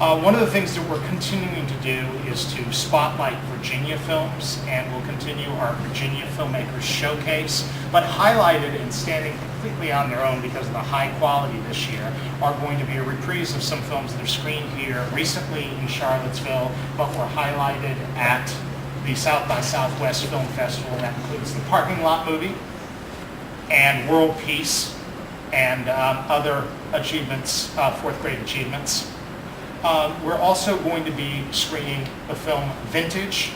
One of the things that we're continuing to do is to spotlight Virginia films, and we'll continue our Virginia Filmmakers Showcase, but highlighted and standing completely on their own because of the high quality this year are going to be a reprise of some films that are screened here recently in Charlottesville, but were highlighted at the South by Southwest Film Festival. That includes the Parking Lot movie and World Peace and other achievements, fourth grade achievements. We're also going to be screening the film Vintage,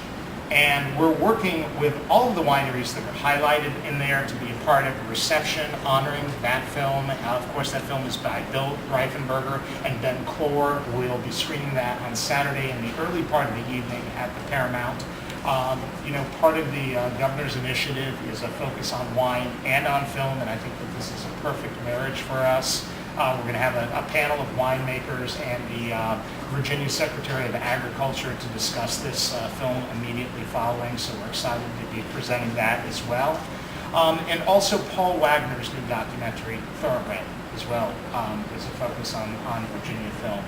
and we're working with all of the wineries that are highlighted in there to be a part of a reception honoring that film. Of course, that film is by Bill Reifenberger and Ben Clore. We'll be screening that on Saturday in the early part of the evening at the Paramount. Part of the governor's initiative is a focus on wine and on film, and I think that this is a perfect marriage for us. We're going to have a panel of winemakers and the Virginia Secretary of Agriculture to discuss this film immediately following, so we're excited to be presenting that as well. And also Paul Wagner's new documentary, Thoroughbred, as well, is a focus on Virginia film.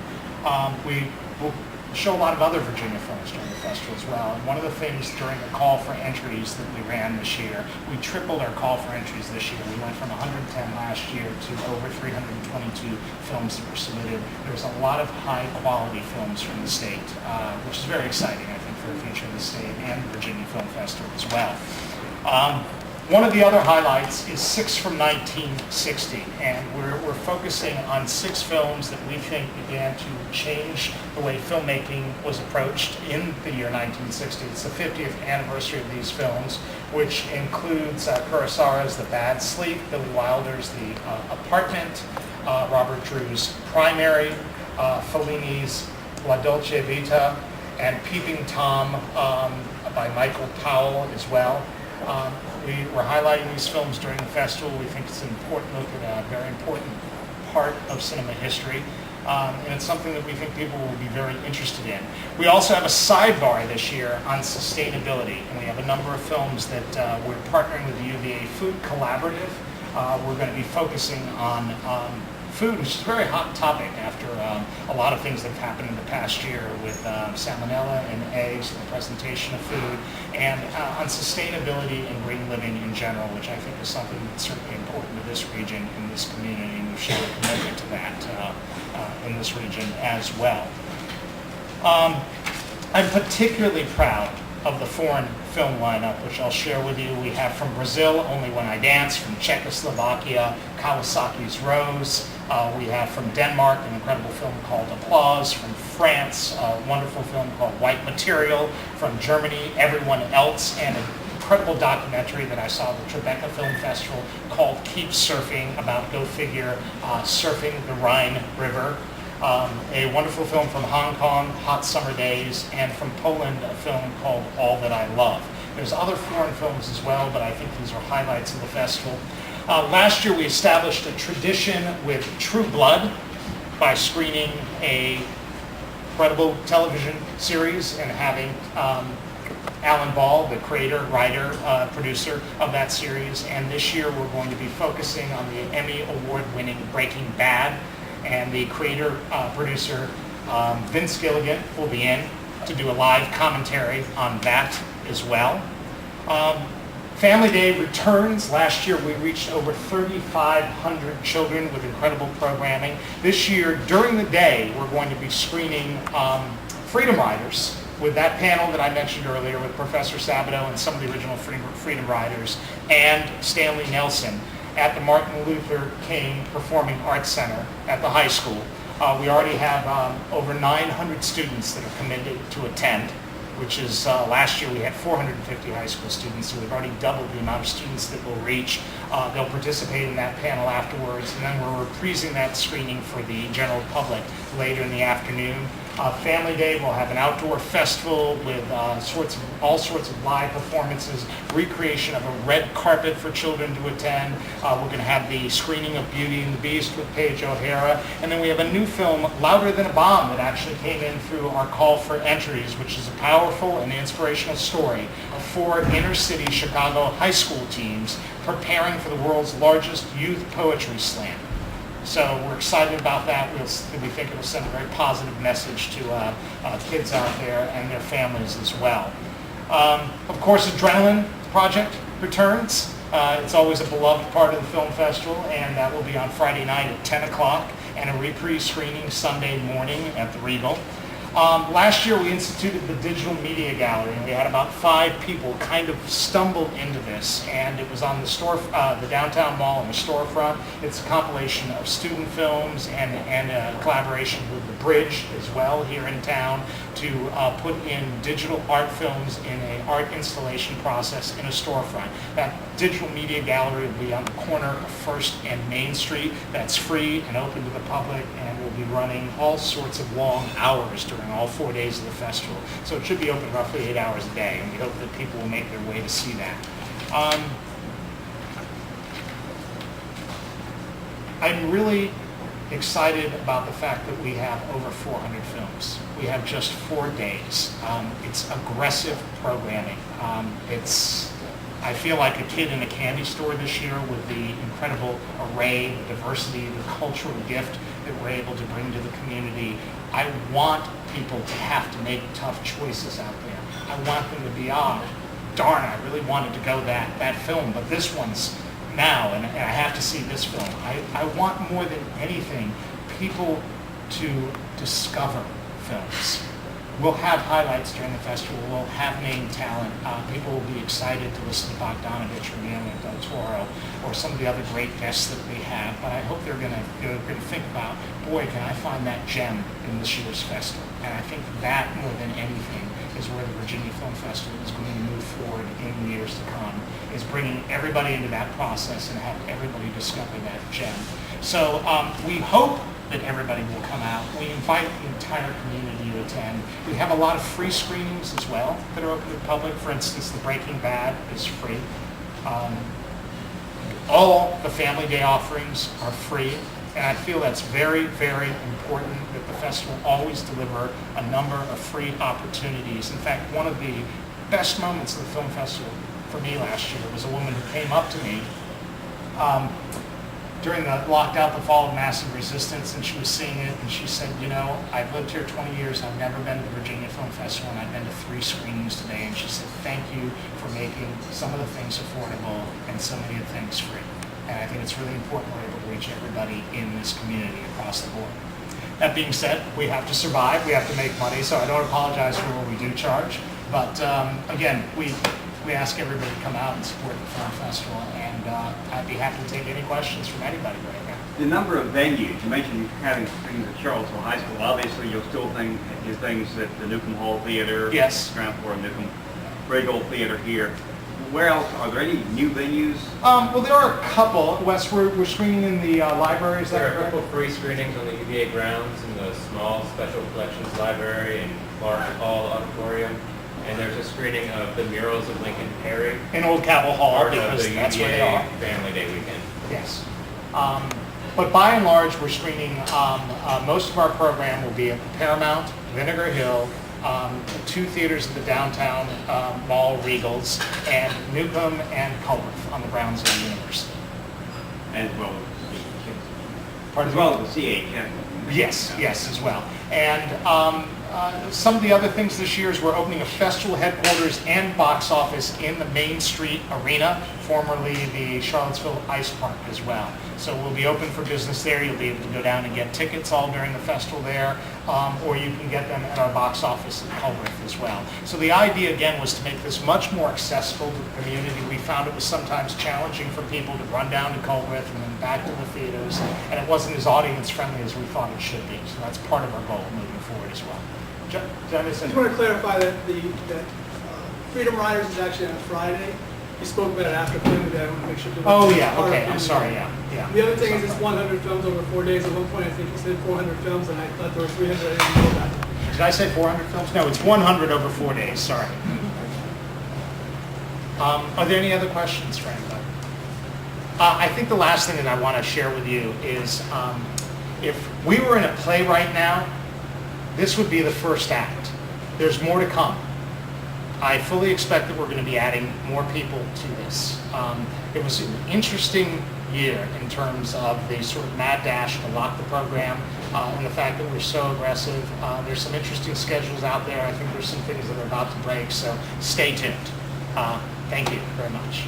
We will show a lot of other Virginia films during the festival as well. And one of the things during the call for entries that we ran this year, we tripled our call for entries this year. We went from 110 last year to over 322 films that were submitted. There's a lot of high quality films from the state, which is very exciting, I think, for the future of the state and the Virginia Film Festival as well. One of the other highlights is 6 from 1960, and we're focusing on 6 films that we think began to change the way filmmaking was approached in the year 1960. It's the 50th anniversary of these films, which includes Kurosawa's The Bad Sleep, Billy Wilder's The Apartment, Robert Drew's Primary, Fellini's La Dolce Vita, and Peeping Tom by Michael Powell as well. We're highlighting these films during the festival. We think it's an important look at a very important part of cinema history, and it's something that we think people will be very interested in. We also have a sidebar this year on sustainability, and we have a number of films that we're partnering with the UVA Food Collaborative. We're going to be focusing on food, which is a very hot topic after a lot of things that have happened in the past year with salmonella and eggs and the presentation of food, and on sustainability and green living in general, which I think is something that's certainly important to this region and this community, and we've shown a commitment to that in this region as well. I'm particularly proud of the foreign film lineup, which I'll share with you. We have from Brazil, Only When I Dance; from Czechoslovakia, Kawasaki's Rose; we have from Denmark an incredible film called Applause; from France, a wonderful film called White Material; from Germany, Everyone Else, and an incredible documentary that I saw at the Tribeca Film Festival called Keep Surfing, about, go figure, surfing the Rhine River. A wonderful film from Hong Kong, Hot Summer Days, and from Poland, a film called All That I Love. There's other foreign films as well, but I think these are highlights of the festival. Last year we established a tradition with True Blood by screening a credible television series and having Alan Ball, the creator, writer, producer of that series. And this year we're going to be focusing on the Emmy Award-winning Breaking Bad, and the creator, producer, Vince Gilligan will be in to do a live commentary on that as well. Family Day returns. Last year we reached over 3,500 children with incredible programming. This year, during the day, we're going to be screening Freedom Riders with that panel that I mentioned earlier with Professor Sabato and some of the original Freedom Riders, and Stanley Nelson at the Martin Luther King Performing Arts Center at the high school. We already have over 900 students that are committed to attend, which is, last year we had 450 high school students, so we've already doubled the amount of students that we'll reach. They'll participate in that panel afterwards, and then we're reprising that screening for the general public later in the afternoon. Family Day, we'll have an outdoor festival with all sorts of live performances, recreation of a red carpet for children to attend. We're going to have the screening of Beauty and the Beast with Paige O'Hara. And then we have a new film, Louder Than a Bomb, that actually came in through our call for entries, which is a powerful and inspirational story of 4 inner-city Chicago high school teams preparing for the world's largest youth poetry slam. So we're excited about that. We think it'll send a very positive message to kids out there and their families as well. Of course, Adrenaline Project returns. It's always a beloved part of the film festival, and that will be on Friday night at 10 o'clock and a reprise screening Sunday morning at the Regal. Last year we instituted the Digital Media Gallery, and we had about 5 people kind of stumbled into this, and it was on the downtown mall in the storefront. It's a compilation of student films and a collaboration with the Bridge as well here in town to put in digital art films in an art installation process in a storefront. That Digital Media Gallery will be on the corner of 1st and Main Street. That's free and open to the public, and will be running all sorts of long hours during all 4 days of the festival. So it should be open roughly 8 hours a day, and we hope that people will make their way to see that. I'm really excited about the fact that we have over 400 films. We have just 4 days. It's aggressive programming. I feel like a kid in a candy store this year with the incredible array, the diversity, the cultural gift that we're able to bring to the community. I want people to have to make tough choices out there. I want them to be, darn, I really wanted to go that film, but this one's now, and I have to see this film. I want more than anything people to discover films. We'll have highlights during the festival. We'll have name talent. People will be excited to listen to Bogdanovich or Guillermo del Toro or some of the other great guests that we have. But I hope they're going to think about, boy, can I find that gem in this year's festival? And I think that more than anything is where the Virginia Film Festival is going to move forward in the years to come, is bringing everybody into that process and have everybody discover that gem. So we hope that everybody will come out. We invite the entire community to attend. We have a lot of free screenings as well that are open to the public. For instance, the Breaking Bad is free. All the Family Day offerings are free. And I feel that's very, very important that the festival always deliver a number of free opportunities. In fact, one of the best moments of the film festival for me last year was a woman who came up to me during the Locked Out, the Fall of Massive Resistance, and she was seeing it, and she said, you know, I've lived here 20 years, I've never been to the Virginia Film Festival, and I've been to 3 screenings today, and she said, thank you for making some of the things affordable and so many of the things free. And I think it's really important we're able to reach everybody in this community across the board. That being said, we have to survive, we have to make money, so I don't apologize for what we do charge, but again, we ask everybody to come out and support the film festival, and I'd be happy to take any questions from anybody right now. The number of venues, you mentioned having things at Charlottesville High School. Obviously, you'll still do things at the Newcomb Hall Theater, yes, Stratford, Newcomb, Regal Theater here. Where else? Are there any new venues? Well, there are a couple. Wes, we're screening in the library. Is that There are a correct? couple free screenings on the UVA grounds in the small Special Collections Library and Clark Hall Auditorium. And there's a screening of the murals of Lincoln Perry. In Old Cabell Hall, Part of because the that's where they UVA are. Family Day weekend. Yes. But by and large, we're screening, most of our program will be at Paramount, Vinegar Hill, 2 theaters at the downtown mall, Regals, and Newcomb and Culberth on the grounds of the university. As well Pardon as me? well as the CH. Yes, as well. And some of the other things this year is we're opening a festival headquarters and box office in the Main Street Arena, formerly the Charlottesville Ice Park as well. So we'll be open for business there. You'll be able to go down and get tickets all during the festival there, or you can get them at our box office in Culberth as well. So the idea, again, was to make this much more accessible to the community. We found it was sometimes challenging for people to run down to Culberth and then back to the theaters, and it wasn't as audience-friendly as we thought it should be. So that's part of our goal moving forward as well. I just want to clarify that Freedom Riders is actually on Friday. You spoke about it after Family Day. I want to make sure. Oh yeah, okay. I'm sorry. Yeah. The other thing is it's 100 films over 4 days. At one point, I think you said 400 films, and I thought there were 300. I didn't know that. Did I say 400 films? No, it's 100 over 4 days. Sorry. Are there any other questions for anybody? I think the last thing that I want to share with you is if we were in a play right now, this would be the first act. There's more to come. I fully expect that we're going to be adding more people to this. It was an interesting year in terms of the sort of mad dash to lock the program and the fact that we're so aggressive. There's some interesting schedules out there. I think there's some things that are about to break, so stay tuned. Thank you very much.